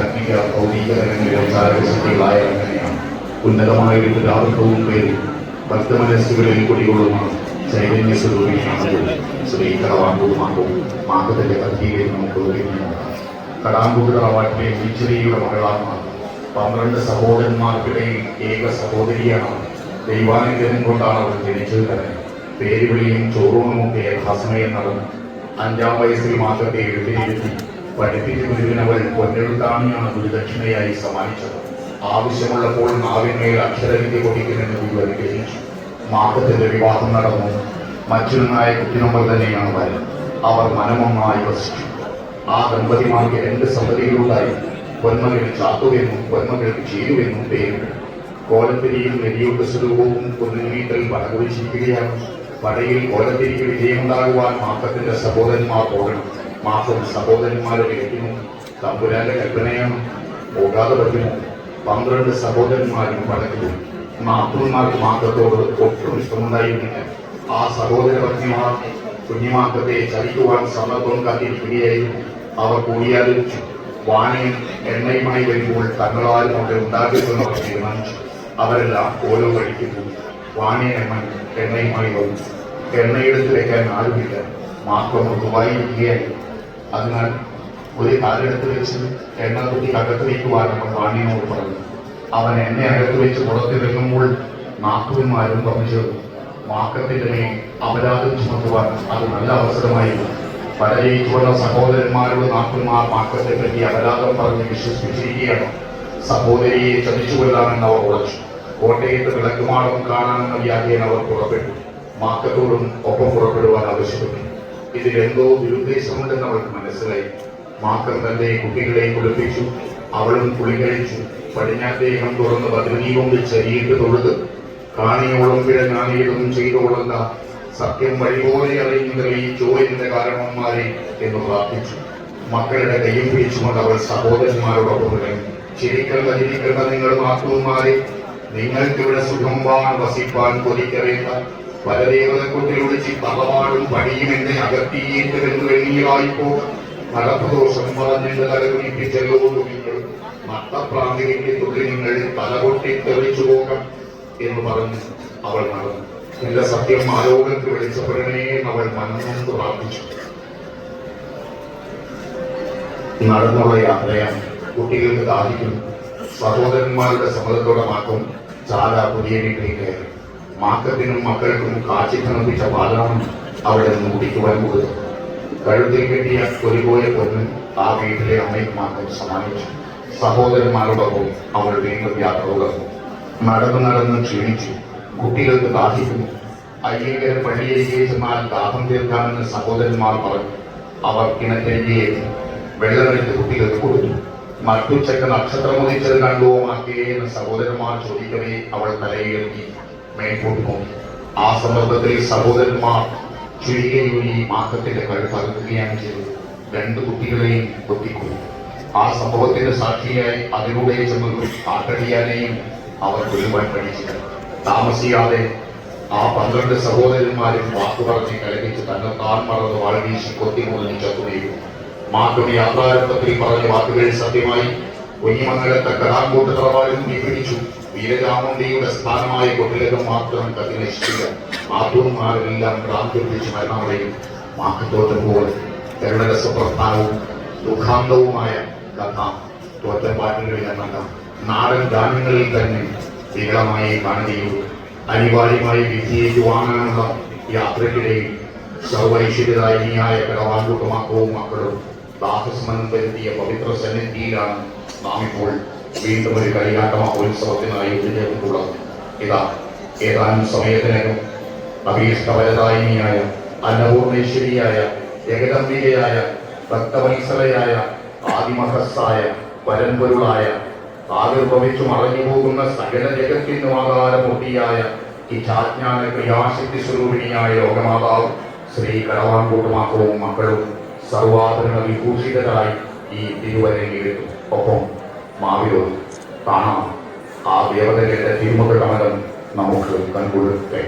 ആധ്യാത്മിക ഭൗതിക തലങ്ങളിലെ ചാരകശക്തികളായ അങ്ങനെയാണ് ഉന്നതമായ ഒരു രാഗവും പേരിൽ ഭക്തമനസ്സുകളിൽ കുടികൊള്ളുന്ന ചൈതന്യ സ്വരൂപിയാണെങ്കിൽ ശ്രീ കടവാമ്പൂർമാക്കും മാക്കത്തിന്റെ കത്തിയിലേക്ക് നമുക്ക് ഒരുങ്ങുന്നതാണ്. കടാമ്പൂർ തറവാട്ടിലെ ഈശ്വരിയുടെ മകളാണ്. 12 സഹോദരന്മാർക്കിടയിൽ ഏക സഹോദരിയാണ്. ദൈവാനുഗ്രഹം കൊണ്ടാണ് അവർ ജനിച്ചത് തന്നെ. പേരുവിളിയും ചോറൂണുമൊക്കെ യഥാസമയം നടന്നു. 5-ാം വയസ്സിൽ മാക്കത്തെ എഴുതിയിരുത്തി പഠിപ്പിച്ചു ഗുരുവിനവൾ പൊന്നെഴുത്താണിയാണ് ഗുരുദക്ഷിണയായി സമ്മാനിച്ചത്. ആവശ്യമുള്ളപ്പോൾ നാവിന്മേൽ അക്ഷരവിദ്യ കൊടുക്കുമെന്ന് ഗുരു അനുഗ്രഹിച്ചു. മാക്കത്തിന്റെ വിവാഹം നടന്നു. മറ്റൊന്നായ കുട്ടിനമ്പർ തന്നെയാണ് വരൻ. അവർ മനമൊന്നായി വസിച്ചു. ആ ദമ്പതിമാർക്ക് 2 സന്തതികളുണ്ടായി. പൊന്മകൾ ചാത്തുവെന്നും പൊന്മകൾക്ക് ചേരുവെന്നും പേരിട്ടു. കോലത്തിരിയും നെരിയുടെ സ്വരൂപവും പൊന്നുമീറ്റൽ പടകുറിച്ചിരിക്കുകയാണ്. പടയിൽ കോലത്തിരിക്ക് വിജയമുണ്ടാകുവാൻ മാക്കത്തിന്റെ സഹോദരന്മാർ പോകണം. മാസം സഹോദരന്മാരെ വിളിക്കുന്നു. തമ്പുരാന്റെ കൽപ്പനയാണ്, പോകാതെ പറ്റുമോ? 12 സഹോദരന്മാരും പടക്കില്ല. നാത്തൂന്മാർക്ക് മാക്കത്തോട് ഒട്ടും ഇഷ്ടമുണ്ടായിരുന്നില്ല. ആ സഹോദര പത്നിമാർ കുഞ്ഞിമാക്കത്തെ ചതിക്കുവാൻ സമ്മർദ്ദം കാത്തിരിക്കുകയായിരുന്നു. അവർ കൂടിയാലോചിച്ചു. വാനയും എണ്ണയുമായി വരുമ്പോൾ തങ്ങളാരും അവിടെ ഉണ്ടാക്കിയെന്നവർ തീരുമാനിച്ചു. അവരെല്ലാം ഓരോ കഴിക്കുന്നു. വാനയും എണ്ണയുമായി വന്നു. എണ്ണയെടുത്ത് വയ്ക്കാൻ ആരുമില്ല. മാക്കം മൃദുവായിരിക്കുകയായി. അതിനാൽ ഒരു കാലെടുത്ത് വെച്ച് എണ്ണ കുത്തി അകത്ത് വയ്ക്കുവാൻ നമ്മൾ വാണിയോട് പറഞ്ഞു. അവൻ എന്നെ അകത്ത് വെച്ച് പുറത്തിറങ്ങുമ്പോൾ നാക്കുന്മാരും പറഞ്ഞു. മാക്കത്തിന്റെ മേൽ അപരാധം ചുമത്തുവാൻ അത് നല്ല അവസരമായിരുന്നു. പരജയിച്ചുള്ള സഹോദരന്മാരോട് നാക്കുന്മാർ മാക്കത്തെ പറ്റി അപരാധം പറഞ്ഞ് വിശ്വസിപ്പിച്ചിരിക്കുകയാണ്. സഹോദരിയെ ചതിച്ചുകൊല്ലാമെന്ന് അവർ ഉറച്ചു. കോട്ടയത്ത് വിളക്കുമാടം കാണാമെന്ന വ്യാഖ്യാനം അവർ പുറപ്പെട്ടു. മാക്കത്തോടും ഒപ്പം പുറപ്പെടുവാൻ ആവശ്യപ്പെട്ടു. ഇതിലെന്തോ ദുരുദ്ദേശമുണ്ടെന്ന് അവൾക്ക് മനസ്സിലായി. മാക്കം തന്റെ കുട്ടികളെ കുളിപ്പിച്ചു. അവളും കുളി കഴിച്ചു. പടിഞ്ഞാറ്റേകം തുറന്ന് ഭദ്രനീ കൊണ്ട് ചരിയിട്ട് തൊഴുത് കാണിയോളം പിഴഞ്ഞാണിയതും ചെയ്തോളല്ല സത്യം വഴിപോലെ അറിഞ്ഞു തെളിയിച്ചോ എന്റെ കാരണവന്മാരെ എന്ന് പ്രാർത്ഥിച്ചു. മക്കളുടെ കയ്യും പിടിച്ചുകൊണ്ട് അവൾ സഹോദരന്മാരോടൊപ്പം ഇറങ്ങി. ചിരിക്കേണ്ട നിങ്ങൾ നാത്തൂന്മാരെ, നിങ്ങൾക്കിവിടെ സുഖം വസിപ്പാൻ കൊതിക്കവേണ്ട. പരദേവതക്കൊട്ടിലൊളിച്ച് തറവാടും പടിയും എന്നെ അകത്തിയേറ്റെന്ന് വെണ്ണീറായിപ്പോ നടപ്പദോഷം പറഞ്ഞെന്റെ തലകുനിപ്പിച്ചല്ലോ. നിങ്ങൾ നട്ടപ്രാന്തിലേക്ക് തുള്ളി നിങ്ങൾ തലകൊട്ടി തെളിച്ചു പോകാം എന്ന് പറഞ്ഞ് അവൾ നടന്നു. എന്റെ സത്യം ആലോകത്ത് വിളിച്ചപ്പെടണേ അവൾ മനസ്സുകൊണ്ട് പ്രാർത്ഥിച്ചു. നടന്നുള്ള യാത്രയാണ്. കുട്ടികൾക്ക് ദാഹിക്കുന്നു. സഹോദരന്മാരുടെ സമ്മതത്തോടെ മാക്കം ചാല പുതിയ വീട്ടിൽ കയറി. മാക്കത്തിനും മക്കൾക്കും കാച്ചി തണുപ്പിച്ച പാലാണ് അവിടെ നിന്ന് കുടിക്കുവാൻ കൊടുത്തു. കഴുത്തിൽ കെട്ടിയ കൊലിപോയ പൊന്ന് ആ വീട്ടിലെ അമ്മയ്ക്ക് മാക്കം സമ്മാനിച്ചു. സഹോദരന്മാരോടൊപ്പം അവൾ വീണ്ടും യാത്ര തുടർന്നു. നടന്ന് ക്ഷീണിച്ചു. കുട്ടികൾക്ക് ദാഹിക്കുന്നു. അയ്യങ്കര പള്ളിയിലേക്ക് ചെന്നാൽ ദാഹം തീർക്കാമെന്ന് സഹോദരന്മാർ പറഞ്ഞു. അവർ കിണറ്റരികെ വെള്ളമെടുത്ത് കുട്ടികൾക്ക് കൊടുത്തു. മറ്റുച്ചക്ക് നക്ഷത്രം ഉദിച്ചത് കണ്ടോ മാക്കേ എന്ന് സഹോദരന്മാർ ചോദിക്കവേ അവൾ തലയിലെത്തി മേൽപോട്ട് നോക്കി. ആ സന്ദർഭത്തിൽ സഹോദരന്മാർ ചുഴികയൂരി മാക്കത്തിന്റെ കഴുത്തറുക്കുകയാണ് ചെയ്തത്. 2 കുട്ടികളെയും കൊത്തിക്കൊണ്ടു. ആ സംഭവത്തിന്റെ സാക്ഷിയായി അതിലൂടെ ചെന്ന് കാട്ടടിയാനെയും അവർ കൊല്ലുവാൻ പഠിച്ചില്ല. താമസിയാതെ ആ 12 സഹോദരന്മാരും വാക്കു പറഞ്ഞ് കലഹിച്ച് തന്നെ താൻ മറന്ന് വാൾവീശി കൊത്തിമുറിഞ്ഞ് ചത്തുകയും. മാക്കം യാത്രാരംഭത്തിൽ പറഞ്ഞ വാക്കുകൾ സത്യമായി. കുഞ്ഞിമംഗലത്തെ കടാങ്കോട്ട് തറവാടും വിഭജിച്ചു. വീരചാമുണ്ടിയുടെ സ്ഥാനമായ കൊട്ടിലകം മാത്രം കത്തിനശിച്ചില്ല. ആത്തൂന്മാരെല്ലാം ഭ്രാന്തി പിടിച്ച് മരണമടയും. മാക്കത്തോറ്റം പോലെ കരുണരസപ്രസ്ഥാനവും ദുഃഖാന്തവുമായ കഥ തോറ്റപ്പാട്ടുകളിൽ എന്നല്ല നാടൻ ഗാനങ്ങളിൽ തന്നെ വിരളമായി കാണുകയുള്ളൂ. അനിവാര്യമായി വിധിയേറ്റുവാങ്ങാനുള്ള യാത്രയ്ക്കിടയിൽ സർവൈശ്വര്യദായിനിയായ കടവാൻകൂട്ടമാക്കവും മക്കളും ദാഹസ്മരണം വരുത്തിയ പവിത്ര സന്നിധിയിലാണ് നാം ഇപ്പോൾ വീണ്ടും ഒരു കളിയാട്ട മഹോത്സവത്തിനായി ഒത്തുചേർന്നിട്ടുള്ളത്. ഇതാ ഏതാനും സമയത്തിനകം അഭീഷ്ടവരദായിനിയായ അന്നപൂർണേശ്വരിയായ ജഗദംബികയായ ഭക്തവത്സലയായ ആദിമഹസ്സായ പരമ്പൊരുളായ ആവിർഭവിച്ചു മറഞ്ഞു പോകുന്ന സകല ജഗത്തിനും ആധാരമൂർത്തിയായ ഈ ചാജ്ഞാന ക്രിയാശക്തി സ്വരൂപിണിയായ ലോകമാതാവ് ശ്രീ കടവാൻകൂട്ടുമാക്കവും മക്കളും സർവാധരണ വിഭൂഷിതരായി ഈ തിരുവരങ്ങിലെത്തും. ഒപ്പം മാവിലോട് കാണാം ആ ദേവതകളുടെ തിരുമുഖ കമലം നമുക്ക് കൺകൊള്ളട്ടെ.